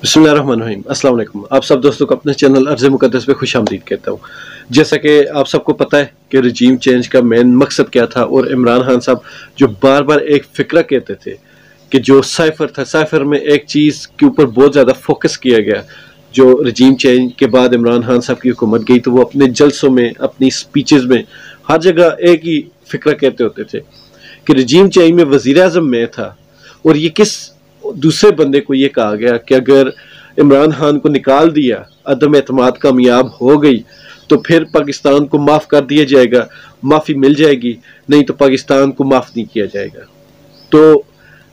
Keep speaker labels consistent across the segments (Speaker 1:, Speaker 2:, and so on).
Speaker 1: बिस्मिल्लाहिर्रहमानिर्रहीम। अस्सलाम वालेकुम। आप सब दोस्तों को अपने चैनल अर्ज़ मुक़द्दस पे खुश आमदीद कहता हूँ। जैसा कि आप सबको पता है कि रजीम चेंज का मेन मकसद क्या था, और इमरान खान साहब जो बार बार एक फ़िक्रा कहते थे कि जो साइफ़र था, साइफ़र में एक चीज़ के ऊपर बहुत ज़्यादा फोकस किया गया। जो रजीम चेंज के बाद इमरान खान साहब की हुकूमत गई तो वो अपने जलसों में, अपनी स्पीचेज़ में हर जगह एक ही फ़िक्रा कहते होते थे कि रजीम चेंज में वज़ीर-ए-आज़म मैं था, और ये किस दूसरे बंदे को ये कहा गया कि अगर इमरान खान को निकाल दिया, अदम एतमाद कामयाब हो गई, तो फिर पाकिस्तान को माफ़ कर दिया जाएगा, माफ़ी मिल जाएगी, नहीं तो पाकिस्तान को माफ़ नहीं किया जाएगा। तो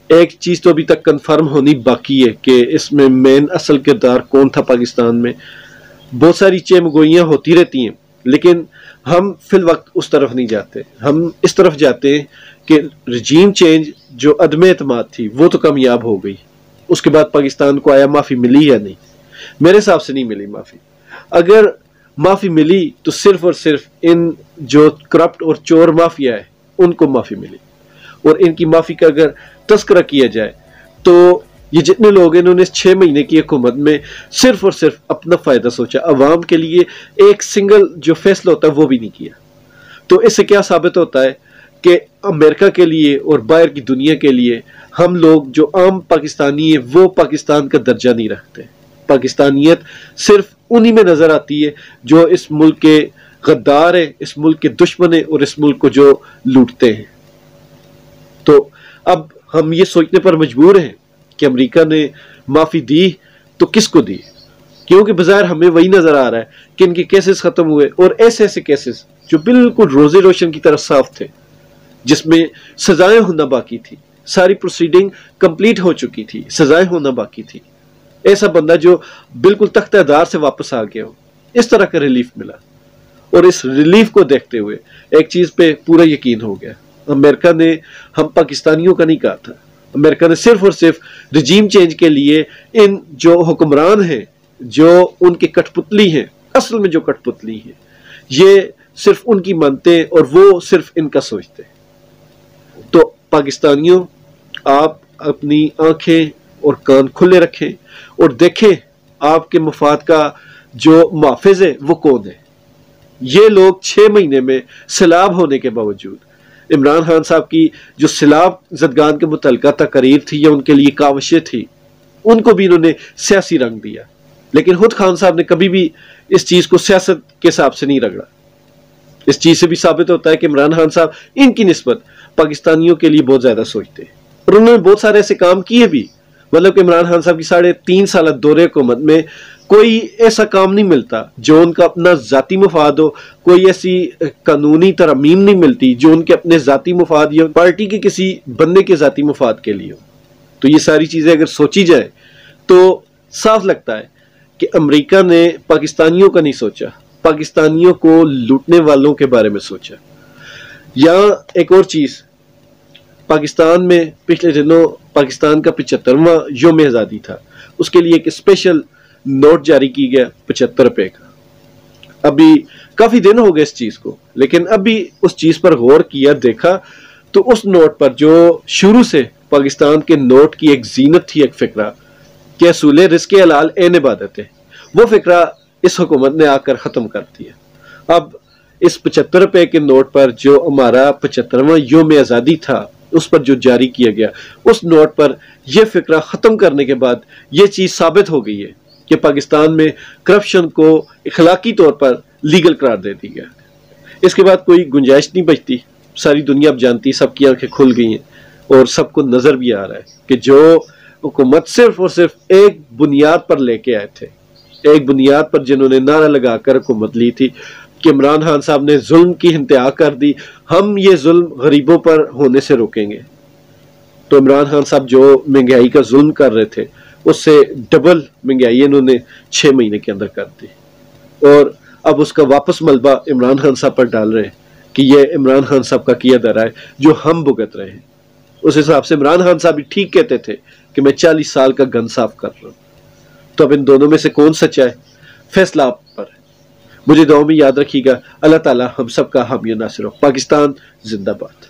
Speaker 1: एक चीज़ तो अभी तक कंफर्म होनी बाकी है कि इसमें मेन असल किरदार कौन था पाकिस्तान में। बहुत सारी चेमगोइयाँ होती रहती हैं, लेकिन हम फिल वक्त उस तरफ नहीं जाते। हम इस तरफ जाते हैं कि रजीम चेंज जो अदम एतमाद थी वो तो कामयाब हो गई, उसके बाद पाकिस्तान को आया माफ़ी मिली या नहीं? मेरे हिसाब से नहीं मिली माफ़ी। अगर माफ़ी मिली तो सिर्फ और सिर्फ इन जो करप्ट और चोर माफिया है उनको माफ़ी मिली, और इनकी माफ़ी का अगर तस्करा किया जाए तो ये जितने लोग हैं इन्होंने 6 महीने की हुकूमत में सिर्फ और सिर्फ अपना फ़ायदा सोचा, अवाम के लिए एक सिंगल जो फैसला होता है वो भी नहीं किया। तो इससे क्या साबित होता है कि अमेरिका के लिए और बाहर की दुनिया के लिए हम लोग जो आम पाकिस्तानी है वो पाकिस्तान का दर्जा नहीं रखते। पाकिस्तानियत सिर्फ उन्हीं में नज़र आती है जो इस मुल्क के गद्दार है, इस मुल्क के दुश्मन है, और इस मुल्क को जो लूटते हैं। तो अब हम ये सोचने पर मजबूर हैं कि अमेरिका ने माफ़ी दी तो किसको दी, क्योंकि बाज़ार हमें वही नज़र आ रहा है कि इनके केसेस ख़त्म हुए, और ऐसे ऐसे केसेस जो बिल्कुल रोज़े रोशन की तरह साफ थे, जिसमें सजाएं होना बाकी थी, सारी प्रोसीडिंग कंप्लीट हो चुकी थी, सजाएं होना बाकी थी। ऐसा बंदा जो बिल्कुल तख्तादार से वापस आ गया हो, इस तरह का रिलीफ मिला। और इस रिलीफ को देखते हुए एक चीज़ पे पूरा यकीन हो गया, अमेरिका ने हम पाकिस्तानियों का नहीं कहा था। अमेरिका ने सिर्फ और सिर्फ रजीम चेंज के लिए इन जो हुक्मरान हैं, जो उनके कठपुतली हैं, असल में जो कठपुतली हैं, ये सिर्फ उनकी मानते हैं और वो सिर्फ इनका सोचते हैं। तो पाकिस्तानियों, आप अपनी आंखें और कान खुले रखें और देखें आपके मफाद का जो मुहाफिज है वो कौन है। ये लोग 6 महीने में सैलाब होने के बावजूद, इमरान खान साहब की जो सैलाब ज़दगान के मुतल्लिका तकरीर थी या उनके लिए काविशें थी, उनको भी इन्होंने सियासी रंग दिया। लेकिन खुद खान साहब ने कभी भी इस चीज़ को सियासत के हिसाब से नहीं रगड़ा। इस चीज़ से भी साबित होता है कि इमरान खान साहब इनकी निस्बत पाकिस्तानियों के लिए बहुत ज़्यादा सोचते हैं, और उन्होंने बहुत सारे ऐसे काम किए भी। मतलब कि इमरान खान साहब की 3.5 साल दौरे हुकूमत में कोई ऐसा काम नहीं मिलता जो उनका अपना ज़ाती मुफाद हो, कोई ऐसी कानूनी तरमीम नहीं मिलती जो उनके अपने ज़ाती मुफाद या पार्टी के किसी बंदे के ज़ाती मुफाद के लिए हो। तो ये सारी चीज़ें अगर सोची जाए तो साफ लगता है कि अमेरिका ने पाकिस्तानियों का नहीं सोचा, पाकिस्तानियों को लूटने वालों के बारे में सोचा। या एक और चीज़, पाकिस्तान में पिछले दिनों पाकिस्तान का 75वां यौम आज़ादी था, उसके लिए एक स्पेशल नोट जारी की गया 75 रुपए का। अभी काफ़ी दिन हो गए इस चीज़ को, लेकिन अभी उस चीज़ पर गौर किया, देखा तो उस नोट पर जो शुरू से पाकिस्तान के नोट की एक जीनत थी, एक फ़िक्रा कि असूल रिज़्क़ हलाल ऐन इबादत है, वो फ़िक्रा इस हुकूमत ने आकर ख़त्म कर दिया। अब इस 75 रुपए के नोट पर जो हमारा 75वां यौम आज़ादी था उस पर जो जारी किया गया, उस नोट पर यह फ़िक्रा ख़त्म करने के बाद ये चीज़ साबित हो गई है कि पाकिस्तान में करप्शन को इखलाकी तौर पर लीगल करार दे दी गया। इसके बाद कोई गुंजाइश नहीं बचती। सारी दुनिया अब जानती, सबकी आंखें खुल गई हैं, और सबको नज़र भी आ रहा है कि जो हुकूमत सिर्फ और सिर्फ एक बुनियाद पर लेके आए थे, एक बुनियाद पर जिन्होंने नारा लगाकर हुकूमत ली थी कि इमरान खान साहब ने जुल्म की इंतहा कर दी, हम ये जुल्म गरीबों पर होने से रोकेंगे। तो इमरान खान साहब जो महंगाई का जुल्म कर रहे थे उससे डबल महंगाई इन्होंने 6 महीने के अंदर कर दी, और अब उसका वापस मलबा इमरान खान साहब पर डाल रहे हैं कि ये इमरान खान साहब का किया दरा है जो हम भुगत रहे हैं। उस हिसाब से इमरान खान साहब भी ठीक कहते थे कि मैं 40 साल का गन साफ कर रहा हूँ। तो अब इन दोनों में से कौन सच्चा है, फैसला आप पर है। मुझे दुआ में याद रखिएगा। अल्लाह ताला हम सब का हामी नासिर हो। पाकिस्तान जिंदाबाद।